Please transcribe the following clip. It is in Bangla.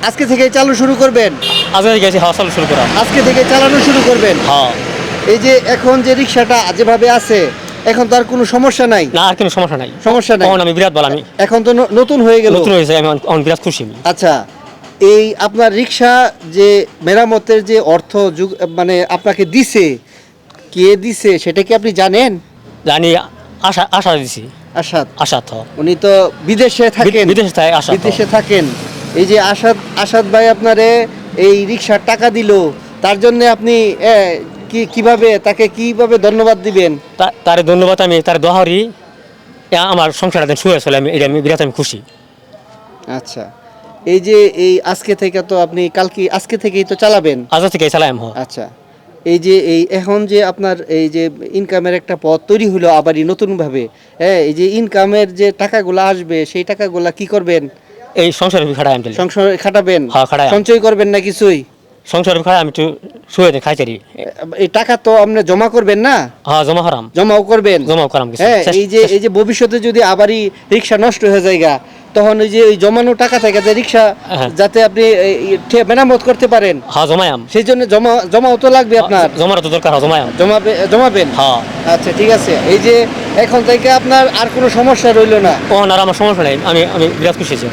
আজকে থেকে চালু শুরু করবেন? আজকে গেছি হাওয়া চালু শুরু করা। আজকে থেকে চালানো শুরু করবেন? হ্যাঁ। এই যে এখন যে রিক্সাটা যেভাবে আছে, এখন তো আর কোনো সমস্যা নাই? না, আর কোনো সমস্যা নাই। সমস্যা নাই? তখন আমি বিরাট ভালো, আমি এখন তো নতুন হয়ে গেল। নতুন হয়েছে, আমি অনেক বিরাট খুশি আমি। আচ্ছা, এই আপনার রিক্সা যে মেরামতের যে অর্থ মানে আপনাকে দিছে, কে দিছে সেটা কি আপনি জানেন? জানি, আশা আশা দিছি। আসাদ। আশা তো উনি তো বিদেশে থাকেন। বিদেশে থাকে আশা তো। বিদেশে থাকেন। এই যে আসাদ ভাই আপনারে এই রিক্সার টাকা দিল, তার জন্য আপনি কিভাবে তাকে কিভাবে ধন্যবাদ দিবেন? তারে ধন্যবাদ, আমি তার দোহারি আমার সংসারটা শুরু হয়েছিল, আমি এটা আমি বিরাট আমি খুশি। আচ্ছা, এই যে এই আজকে থেকে তো আপনি আজকে থেকেই তো চালাবেন? আজ থেকে চালাই আমি। আচ্ছা, এই যে এই এখন যে আপনার এই যে ইনকামের একটা পথ তৈরি হলো আবারই নতুনভাবে, হ্যাঁ, এই যে ইনকামের যে টাকাগুলো আসবে সেই টাকাগুলা কি করবেন? এই সংসারের খাটাই আমি। সংসারে খাটাবেন? হ্যাঁ, খাটাই। সঞ্চয় করবেন না কিছুই? সংসারের খাটাই আমি একটু শুয়ে খাই চারি। এই টাকা তো আপনি জমা করবেন না? হ্যাঁ, জমা হারাম। জমাও করবেন? জমাও করাম কিছু। হ্যাঁ, এই যে ভবিষ্যতে যদি আবারই রিক্সা নষ্ট হয়ে যায়, তখন ওই যে ওই জমানো টাকা থেকে যে রিক্সা যাতে আপনি মেরামত করতে পারেন, হ্যাঁ জমায়াম। সেই জন্য জমাও তো লাগবে আপনার। জমার তো দরকার, জমায়াম। জমাবেন? হ্যাঁ। আচ্ছা, ঠিক আছে। এই যে এখন থেকে আপনার আর কোনো সমস্যা রইলো না? ও না, আমার সমস্যা নেই, আমি বিরাট খুশি হয়েছি।